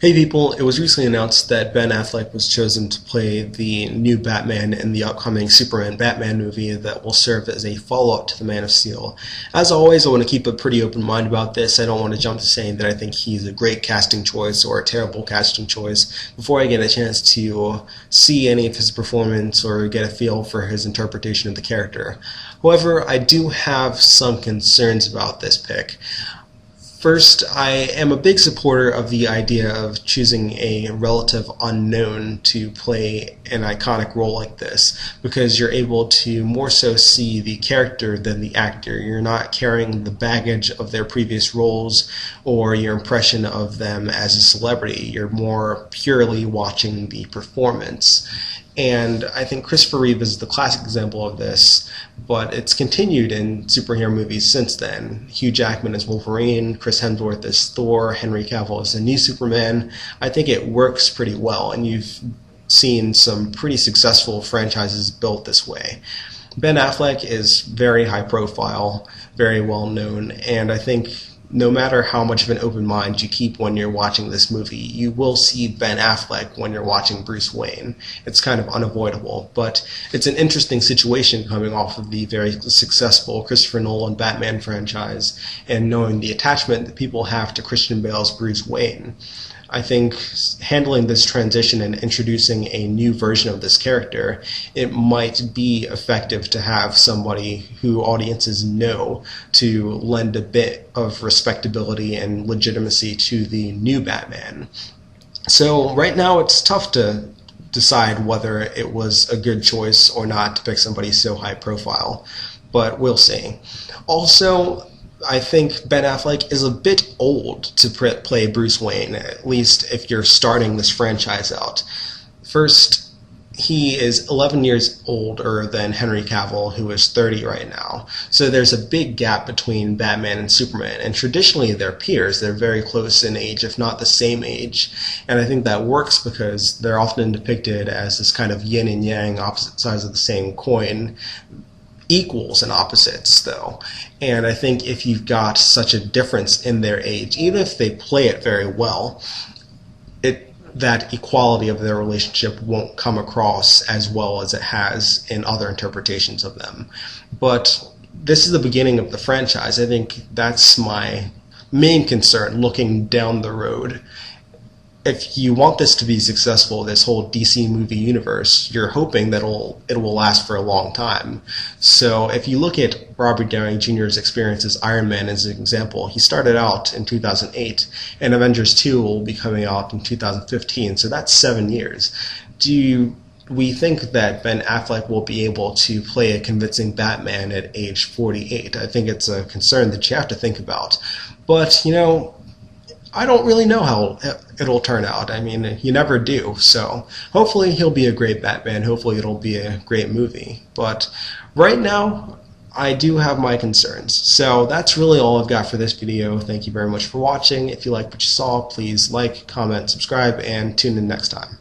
Hey people, it was recently announced that Ben Affleck was chosen to play the new Batman in the upcoming Superman Batman movie that will serve as a follow-up to the Man of Steel. As always, I want to keep a pretty open mind about this. I don't want to jump to saying that I think he's a great casting choice or a terrible casting choice before I get a chance to see any of his performance or get a feel for his interpretation of the character. However, I do have some concerns about this pick. First, I am a big supporter of the idea of choosing a relative unknown to play an iconic role like this, because you're able to more so see the character than the actor. You're not carrying the baggage of their previous roles or your impression of them as a celebrity. You're more purely watching the performance. And I think Christopher Reeve is the classic example of this, but it's continued in superhero movies since then. Hugh Jackman as Wolverine, Chris Hemsworth as Thor, Henry Cavill as the new Superman. I think it works pretty well, and you've seen some pretty successful franchises built this way. Ben Affleck is very high profile, very well known, and I think no matter how much of an open mind you keep when you're watching this movie, you will see Ben Affleck when you're watching Bruce Wayne. It's kind of unavoidable, but it's an interesting situation coming off of the very successful Christopher Nolan Batman franchise and knowing the attachment that people have to Christian Bale's Bruce Wayne. I think handling this transition and introducing a new version of this character, it might be effective to have somebody who audiences know to lend a bit of respectability and legitimacy to the new Batman. So right now it's tough to decide whether it was a good choice or not to pick somebody so high profile, but we'll see. Also, I think Ben Affleck is a bit old to play Bruce Wayne, at least if you're starting this franchise out. First, he is 11 years older than Henry Cavill, who is 30 right now. So there's a big gap between Batman and Superman, and traditionally they're peers. They're very close in age, if not the same age. And I think that works because they're often depicted as this kind of yin and yang, opposite sides of the same coin. Equals and opposites, though. And I think if you've got such a difference in their age, even if they play it very well, that equality of their relationship won't come across as well as it has in other interpretations of them. But this is the beginning of the franchise. I think that's my main concern looking down the road. If you want this to be successful, this whole DC movie universe, you're hoping that it will last for a long time. So if you look at Robert Downey Jr.'s experience as Iron Man as an example, he started out in 2008, and Avengers 2 will be coming out in 2015, so that's 7 years. We think that Ben Affleck will be able to play a convincing Batman at age 48? I think it's a concern that you have to think about. But, I don't really know how it'll turn out. I mean, you never do. So hopefully he'll be a great Batman. Hopefully it'll be a great movie. But right now, I do have my concerns. So that's really all I've got for this video. Thank you very much for watching. If you like what you saw, please like, comment, subscribe, and tune in next time.